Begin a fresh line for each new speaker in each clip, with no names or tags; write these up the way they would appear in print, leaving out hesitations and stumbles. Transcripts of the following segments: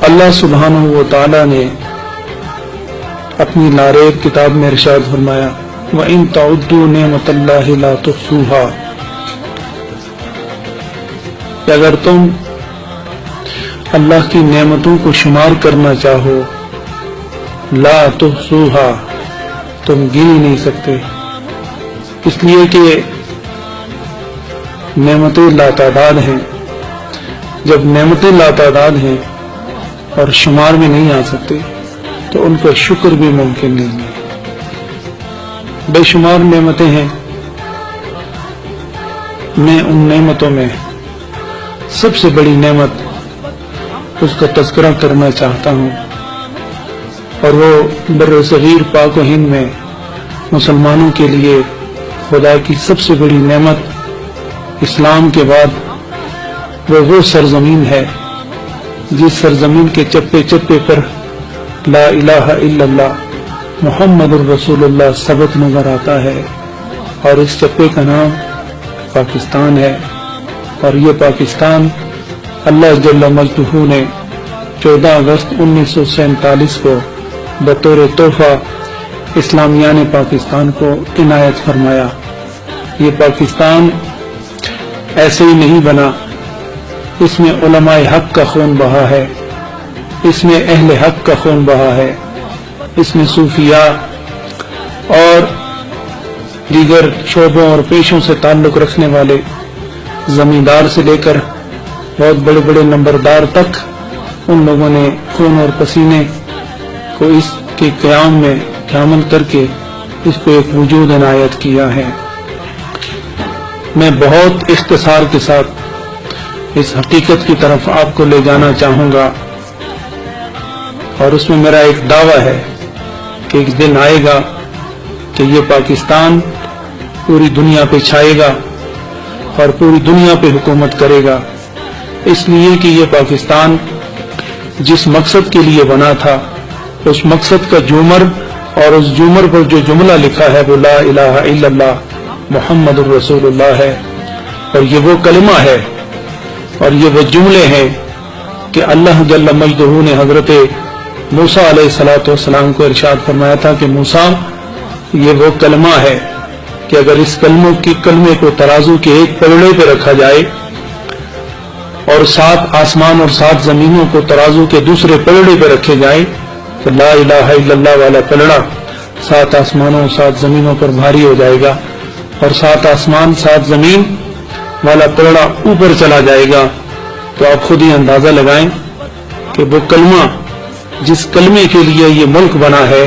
اللہ سبحانہ و تعالی نے اپنی لاریب کتاب میں ارشاد فرمایا وَإِن تَعُدُّوا نِعْمَتَ اللَّهِ لَا تُحْصُوهَا، کہ اگر تم اللہ کی نعمتوں کو شمار کرنا چاہو لا تحصوها، تم گن ہی نہیں سکتے، اس لیے کہ نعمتیں لاتعداد ہیں۔ جب نعمتیں لاتعداد ہیں اور شمار میں نہیں آ سکتے تو ان کا شکر بھی ممکن نہیں ہے۔ بے شمار نعمتیں ہیں، میں ان نعمتوں میں سب سے بڑی نعمت اس کا تذکرہ کرنا چاہتا ہوں، اور وہ بر صغیر پاک و ہند میں مسلمانوں کے لیے خدا کی سب سے بڑی نعمت اسلام کے بعد وہ سرزمین ہے جس سرزمین کے چپے چپے پر لا الہ الا اللہ محمد الرسول اللہ ثبت نظر آتا ہے، اور اس چپے کا نام پاکستان ہے۔ اور یہ پاکستان اللہ جل مجدہ نے 14 اگست 1947 کو بطور تحفہ اسلامیان پاکستان کو عنایت فرمایا۔ یہ پاکستان ایسے ہی نہیں بنا، اس میں علماء حق کا خون بہا ہے، اس میں اہل حق کا خون بہا ہے، اس میں صوفیاء اور دیگر شعبوں اور پیشوں سے تعلق رکھنے والے زمیندار سے لے کر بہت بڑے بڑے نمبردار تک ان لوگوں نے خون اور پسینے کو اس کے قیام میں شامل کر کے اس کو ایک وجود عنایت کیا ہے۔ میں بہت اختصار کے ساتھ اس حقیقت کی طرف آپ کو لے جانا چاہوں گا، اور اس میں میرا ایک دعویٰ ہے کہ ایک دن آئے گا کہ یہ پاکستان پوری دنیا پہ چھائے گا اور پوری دنیا پہ حکومت کرے گا، اس لیے کہ یہ پاکستان جس مقصد کے لیے بنا تھا اس مقصد کا جومر، اور اس جومر پر جو جملہ لکھا ہے وہ لا الہ الا اللہ محمد الرسول اللہ ہے، اور یہ وہ کلمہ ہے اور یہ وہ جملے ہیں کہ اللہ جل مجدہ نے حضرت موسیٰ علیہ السلام کو ارشاد فرمایا تھا کہ موسیٰ یہ وہ کلمہ ہے کہ اگر اس کلمے کو ترازو کے ایک پلڑے پہ رکھا جائے اور 7 آسمان اور 7 زمینوں کو ترازو کے دوسرے پلڑے پہ رکھے جائے تو لا الہ الا اللہ والا پلڑا 7 آسمانوں 7 زمینوں پر بھاری ہو جائے گا، اور 7 آسمان 7 زمین والا پلڑا اوپر چلا جائے گا۔ تو آپ خود ہی اندازہ لگائیں کہ وہ کلمہ جس کلمے کے لیے یہ ملک بنا ہے،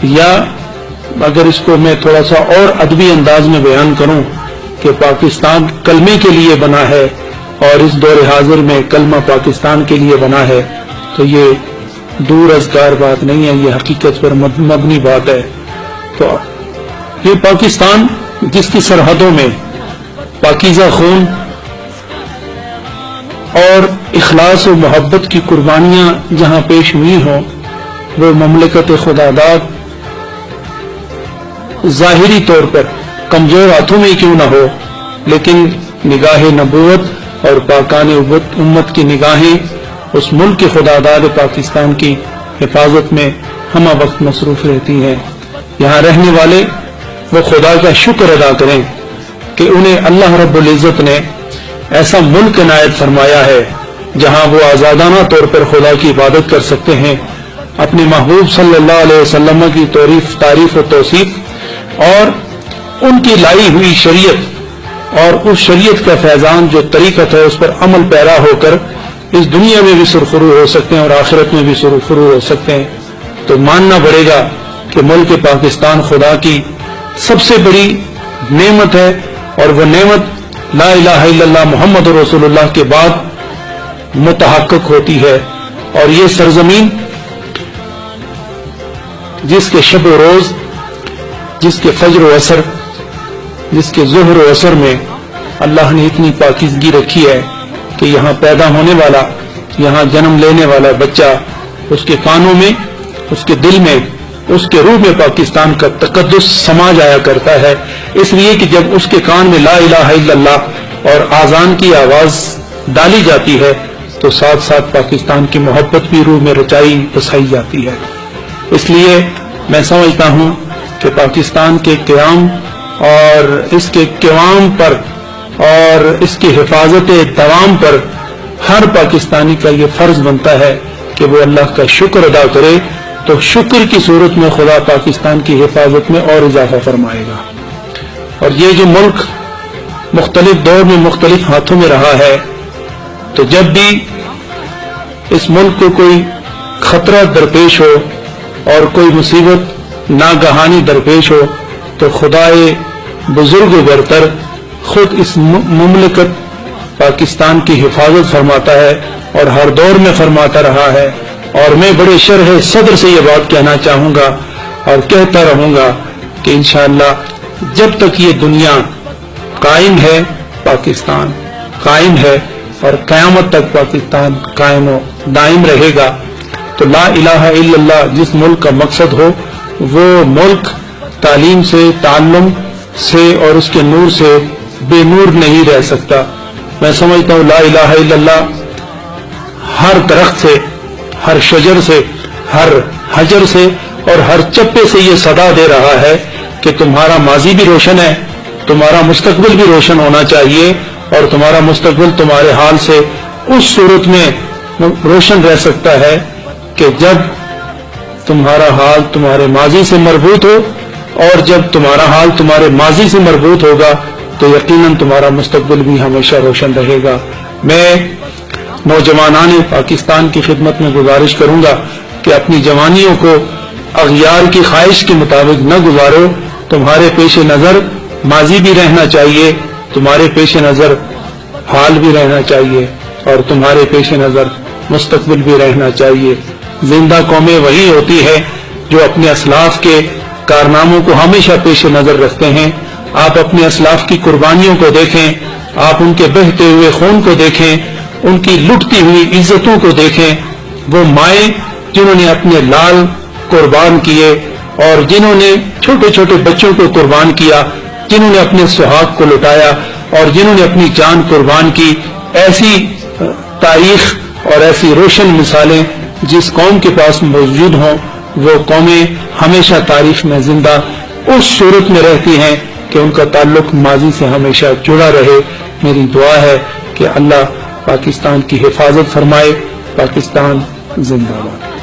یا اگر اس کو میں تھوڑا سا اور ادبی انداز میں بیان کروں کہ پاکستان کلمے کے لیے بنا ہے اور اس دور حاضر میں کلمہ پاکستان کے لیے بنا ہے، تو یہ دور ازگار بات نہیں ہے، یہ حقیقت پر مبنی بات ہے۔ تو یہ پاکستان جس کی سرحدوں میں پاکیزہ خون اور اخلاص و محبت کی قربانیاں جہاں پیش ہوئی ہوں، وہ مملکت خداداد ظاہری طور پر کمزور ہاتھوں میں کیوں نہ ہو، لیکن نگاہ نبوت اور پاکان امت کی نگاہیں اس ملک خداداد پاکستان کی حفاظت میں ہمہ وقت مصروف رہتی ہیں۔ یہاں رہنے والے وہ خدا کا شکر ادا کریں کہ انہیں اللہ رب العزت نے ایسا ملک عنایت فرمایا ہے جہاں وہ آزادانہ طور پر خدا کی عبادت کر سکتے ہیں، اپنے محبوب صلی اللہ علیہ وسلم کی تعریف و توصیف اور ان کی لائی ہوئی شریعت اور اس شریعت کا فیضان جو طریقت ہے اس پر عمل پیرا ہو کر اس دنیا میں بھی سرخرو ہو سکتے ہیں اور آخرت میں بھی سرخرو ہو سکتے ہیں۔ تو ماننا پڑے گا کہ ملک پاکستان خدا کی سب سے بڑی نعمت ہے، اور وہ نعمت لا الہ الا اللہ محمد رسول اللہ کے بعد متحقق ہوتی ہے۔ اور یہ سرزمین جس کے شب و روز، جس کے فجر و عصر، جس کے ظہر و عصر میں اللہ نے اتنی پاکیزگی رکھی ہے کہ یہاں پیدا ہونے والا، یہاں جنم لینے والا بچہ، اس کے کانوں میں، اس کے دل میں، اس کے روح میں پاکستان کا تقدس سما جایا کرتا ہے، اس لیے کہ جب اس کے کان میں لا الہ الا اللہ اور آذان کی آواز ڈالی جاتی ہے تو ساتھ ساتھ پاکستان کی محبت بھی روح میں رچائی بسائی جاتی ہے۔ اس لیے میں سمجھتا ہوں کہ پاکستان کے قیام اور اس کے قیام پر اور اس کی حفاظت دوام پر ہر پاکستانی کا یہ فرض بنتا ہے کہ وہ اللہ کا شکر ادا کرے، تو شکر کی صورت میں خدا پاکستان کی حفاظت میں اور اضافہ فرمائے گا۔ اور یہ جو ملک مختلف دور میں مختلف ہاتھوں میں رہا ہے، تو جب بھی اس ملک کو کوئی خطرہ درپیش ہو اور کوئی مصیبت ناگہانی درپیش ہو تو خدائے بزرگ و برتر خود اس مملکت پاکستان کی حفاظت فرماتا ہے اور ہر دور میں فرماتا رہا ہے۔ اور میں بڑے شرح صدر سے یہ بات کہنا چاہوں گا اور کہتا رہوں گا کہ انشاءاللہ جب تک یہ دنیا قائم ہے پاکستان قائم ہے، اور قیامت تک پاکستان قائم و دائم رہے گا۔ تو لا الہ الا اللہ جس ملک کا مقصد ہو، وہ ملک تعلیم سے، تعلم سے اور اس کے نور سے بے نور نہیں رہ سکتا۔ میں سمجھتا ہوں لا الہ الا اللہ ہر درخت سے، ہر شجر سے، ہر حجر سے اور ہر چپے سے یہ صدا دے رہا ہے کہ تمہارا ماضی بھی روشن ہے، تمہارا مستقبل بھی روشن ہونا چاہیے، اور تمہارا مستقبل تمہارے حال سے اس صورت میں روشن رہ سکتا ہے کہ جب تمہارا حال تمہارے ماضی سے مربوط ہو، اور جب تمہارا حال تمہارے ماضی سے مربوط ہوگا تو یقیناً تمہارا مستقبل بھی ہمیشہ روشن رہے گا۔ میں نوجوانان پاکستان کی خدمت میں گزارش کروں گا کہ اپنی جوانیوں کو اغیار کی خواہش کے مطابق نہ گزارو۔ تمہارے پیش نظر ماضی بھی رہنا چاہیے، تمہارے پیش نظر حال بھی رہنا چاہیے، اور تمہارے پیش نظر مستقبل بھی رہنا چاہیے۔ زندہ قومیں وہی ہوتی ہے جو اپنے اسلاف کے کارناموں کو ہمیشہ پیش نظر رکھتے ہیں۔ آپ اپنے اسلاف کی قربانیوں کو دیکھیں، آپ ان کے بہتے ہوئے خون کو دیکھیں، ان کی لٹتی ہوئی عزتوں کو دیکھیں۔ وہ مائیں جنہوں نے اپنے لال قربان کیے، اور جنہوں نے چھوٹے چھوٹے بچوں کو قربان کیا، جنہوں نے اپنے سہاگ کو لٹایا، اور جنہوں نے اپنی جان قربان کی، ایسی تاریخ اور ایسی روشن مثالیں جس قوم کے پاس موجود ہوں، وہ قومیں ہمیشہ تاریخ میں زندہ اس صورت میں رہتی ہیں کہ ان کا تعلق ماضی سے ہمیشہ جڑا رہے۔ میری دعا ہے کہ اللہ پاکستان کی حفاظت فرمائے۔ پاکستان زندہ باد۔